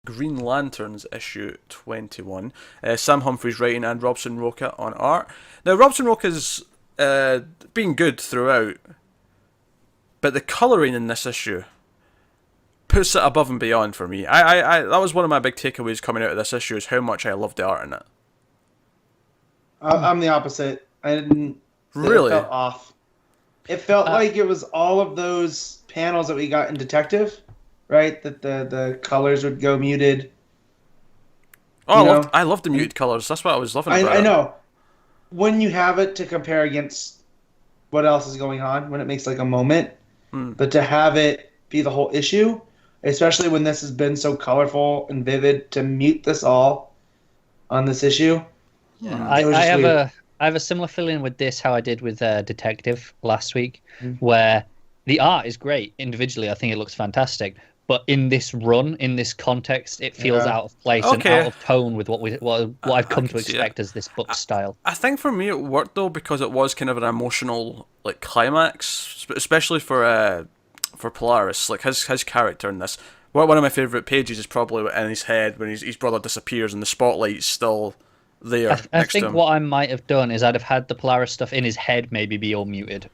Green Lanterns issue 21. Sam Humphries writing and Robson Roca on art. Now, Robson Roca's been good throughout, but the colouring in this issue puts it above and beyond for me. That was one of my big takeaways coming out of this issue, is how much I loved the art in it. I'm the opposite. I didn't. Really? It felt off. It felt like it was all of those panels that we got in Detective, right? That the colors would go muted. Oh, I loved the muted colours. That's what I was loving about it. I know. When you have it to compare against what else is going on, when it makes like a moment, but to have it be the whole issue, especially when this has been so colorful and vivid, to mute this all on this issue. Yeah, I have a similar feeling with this, how I did with Detective last week, where the art is great individually. I think it looks fantastic, but in this run, in this context, it feels out of place and out of tone with what I've come to expect as this book style. I think for me it worked though, because it was kind of an emotional climax, especially for Polaris, like his character in this. One of my favourite pages is probably in his head when his brother disappears and the spotlight's still there. I think what I might have done is I'd have had the Polaris stuff in his head maybe be all muted.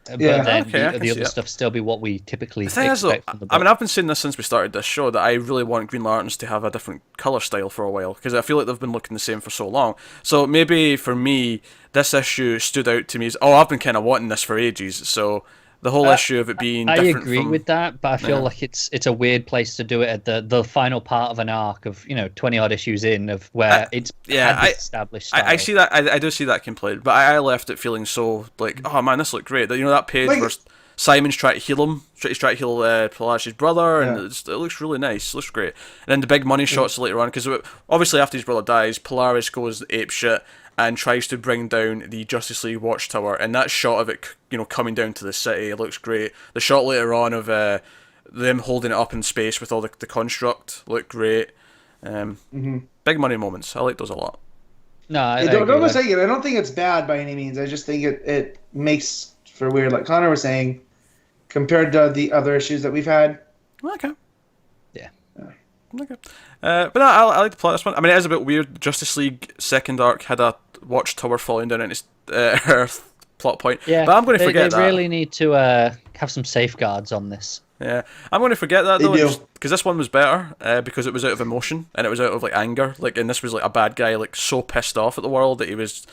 But then the other stuff still be what we typically expect from the book. I mean, I've been saying this since we started this show, that I really want Green Lanterns to have a different colour style for a while, because I feel like they've been looking the same for so long. So maybe for me, this issue stood out to me as, I've been kind of wanting this for ages, so the whole issue of it being different. I agree with that, but I feel like it's a weird place to do it at the final part of an arc of 20 odd issues in, of where it's established style. I see that. I do see that complaint, but I left it feeling so like, oh man, this looked great. That page where Simon's trying to heal him, trying to heal Polaris' brother, and it looks really nice. It looks great. And then the big money shots later on, because obviously after his brother dies, Polaris goes apeshit and tries to bring down the Justice League Watchtower, and that shot of it, coming down to the city, it looks great. The shot later on of them holding it up in space with all the construct looked great. Big money moments. I like those a lot. No, I don't mistake it. I don't think it's bad by any means. I just think it makes for weird, like Connor was saying, compared to the other issues that we've had. Okay. Yeah. Okay. But no, I like the plot of this one. I mean, it is a bit weird. Justice League second arc had a watchtower falling down into Earth plot point. Yeah, but I'm going to forget that. They really need to have some safeguards on this. Yeah, I'm going to forget that though, because this one was better because it was out of emotion and it was out of anger. And this was a bad guy so pissed off at the world that he was.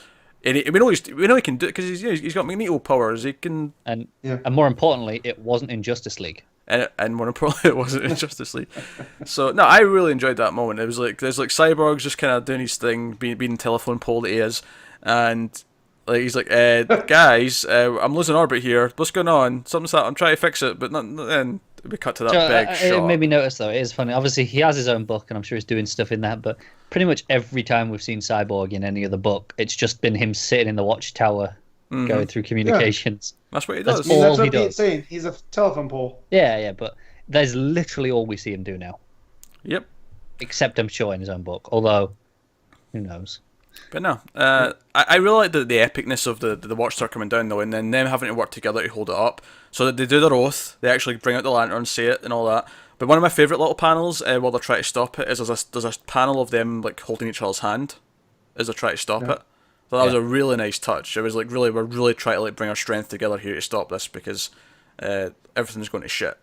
We know he can do it because he's got Magneto powers. He can, and more importantly, it wasn't in Justice League. And more importantly, it wasn't in Justice League. So no, I really enjoyed that moment. It was there's Cyborg's just kind of doing his thing, being the telephone pole that he is, and he's like, guys, I'm losing orbit here. What's going on? Something's that I'm trying to fix it, but then we cut to that big shot. It made me notice though. It is funny. Obviously, he has his own book, and I'm sure he's doing stuff in that. But pretty much every time we've seen Cyborg in any other book, it's just been him sitting in the Watchtower. Going through communications. Yeah. That's what he does. That's what he's saying. He's a telephone pole. Yeah, but that's literally all we see him do now. Yep. Except I'm sure in his own book, although who knows. But no, I really like the epicness of the Watchtower coming down though, and then them having to work together to hold it up. So that they do their oath, they actually bring out the lantern, say it, and all that. But one of my favourite little panels while they're trying to stop it is there's a panel of them holding each other's hand as they try to stop it. So that was a really nice touch. It was we're really trying to bring our strength together here to stop this because everything's going to shit.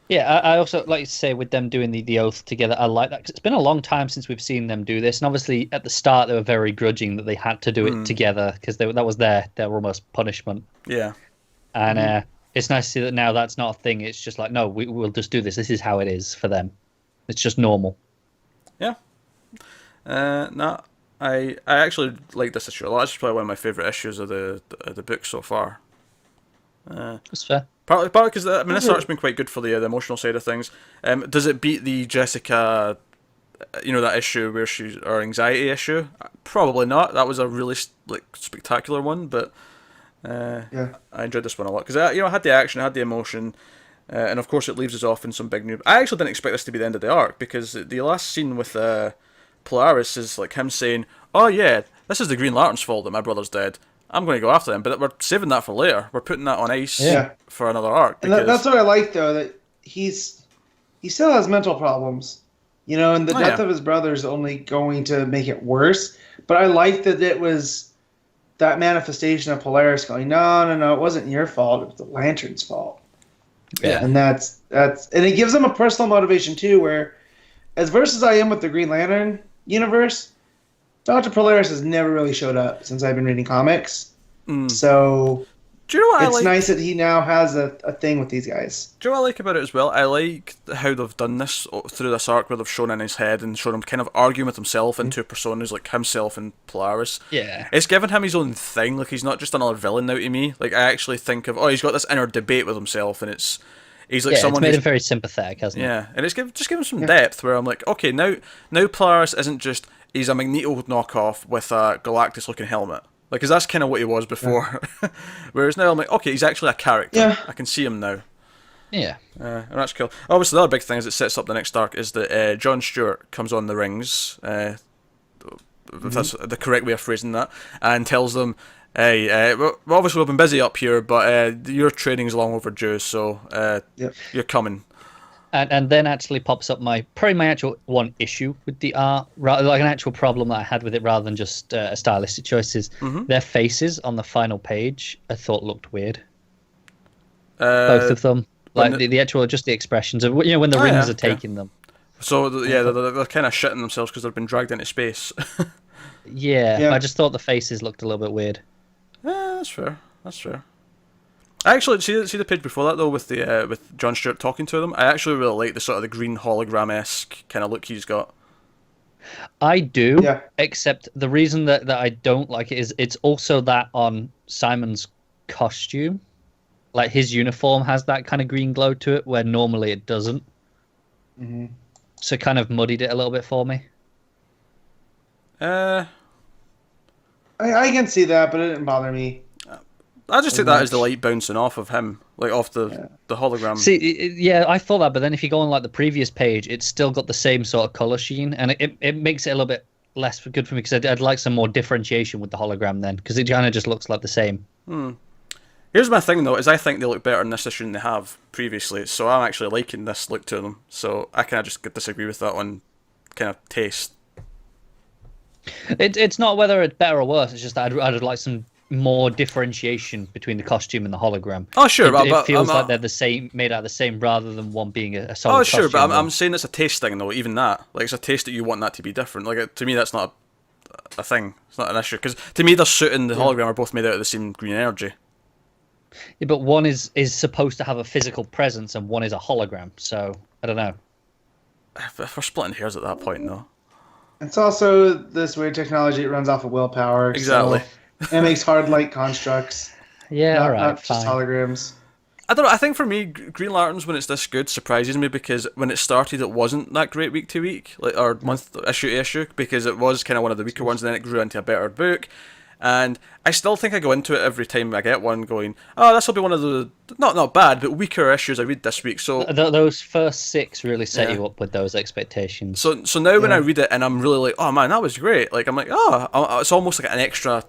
Yeah, I also like to say with them doing the oath together, I like that because it's been a long time since we've seen them do this. And obviously at the start they were very grudging that they had to do it together because that was their almost punishment. Yeah. And it's nice to see that now that's not a thing. It's just no, we'll just do this. This is how it is for them. It's just normal. Yeah. No. I actually like this issue a lot. It's probably one of my favourite issues of the book so far. That's fair. Partly because this art's been quite good for the emotional side of things. Does it beat the Jessica, that issue where her anxiety issue? Probably not. That was a really spectacular one, but I enjoyed this one a lot because it had the action, it had the emotion, and of course it leaves us off in some big new. I actually didn't expect this to be the end of the arc because the last scene with Polaris is him saying, "Oh yeah, this is the Green Lantern's fault that my brother's dead. I'm going to go after them," but we're saving that for later. We're putting that on ice for another arc. And that's what I like though, that he still has mental problems, You know, and the Oh, death yeah. of his brother is only going to make it worse. But I like that it was that manifestation of Polaris going, no, no, no, it wasn't your fault. It was the Lantern's fault. Yeah. And that's and it gives them a personal motivation too, where as versed as I am with the Green Lantern universe, Dr. Polaris has never really showed up since I've been reading comics. So Do you know what I it's like? nice that he now has a thing with these guys. Do you know what I like about it as well? I like how they've done this through this arc where they've shown in his head and shown him kind of arguing with himself in two personas, like himself and Polaris. Yeah. It's given him his own thing. Like, he's not just another villain now to me. Like, I actually think of, he's got this inner debate with himself, and he's like Yeah, someone it's made who's, him very sympathetic, hasn't it? yeah, and it's just given some depth where I'm like, okay, now Polaris isn't just, he's a Magneto knockoff with a Galactus looking helmet. Like, because that's kind of what he was before. Whereas now I'm like, okay, he's actually a character. Yeah. I can see him now. Yeah. And that's cool. Obviously, the other big thing as it sets up the next arc is that John Stewart comes on the rings, if that's the correct way of phrasing that, and tells them, hey, well, obviously we've been busy up here, but your training's long overdue, so you're coming. And then actually pops up probably my actual one issue with the art, like an actual problem that I had with it rather than just stylistic choices. Their faces on the final page I thought looked weird. Both of them. Like the actual, just the expressions of, when the rings are taking them. So, they're kind of shitting themselves because they've been dragged into space. Yeah, I just thought the faces looked a little bit weird. Yeah, that's fair. That's fair. I actually see the page before that though with John Stewart talking to them. I actually really like the sort of the green hologram-esque kind of look he's got. I do, except the reason that I don't like it is it's also that on Simon's costume. Like, his uniform has that kind of green glow to it where normally it doesn't. So it kind of muddied it a little bit for me. I can see that, but it didn't bother me. I just take that as the light bouncing off of him, like off the hologram. See, I thought that, but then if you go on like the previous page, it's still got the same sort of color sheen, and it makes it a little bit less good for me because I'd like some more differentiation with the hologram then, because it kind of just looks like the same. Here's my thing though, is I think they look better in this issue than they have previously, so I'm actually liking this look to them. So I kind of just disagree with that on kind of taste. It's not whether it's better or worse. It's just that I'd like some more differentiation between the costume and the hologram. Oh sure, it feels like they're the same, made out of the same, rather than one being a solid. Oh sure, costume. but I'm saying it's a taste thing though. Even that, like, it's a taste that you want that to be different. Like, to me, that's not a thing. It's not an issue because to me, the suit and the hologram are both made out of the same green energy. Yeah, but one is supposed to have a physical presence, and one is a hologram. So I don't know. If we're splitting hairs at that point, though. It's also this weird technology. It runs off of willpower. Exactly. So it makes hard light constructs. Yeah, all right, not fine. just holograms. I don't know. I think for me, Green Lanterns, when it's this good, surprises me because when it started, it wasn't that great week to week, or month issue to issue, because it was kind of one of the weaker ones, and then it grew into a better book. And I still think I go into it every time I get one going, oh, this will be one of the not bad, but weaker issues I read this week. So those first 6 really set you up with those expectations. So now when I read it and I'm really like, oh man, that was great. Like, I'm like, oh, it's almost like an extra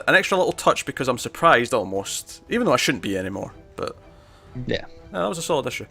little touch because I'm surprised almost, even though I shouldn't be anymore. But yeah, that was a solid issue.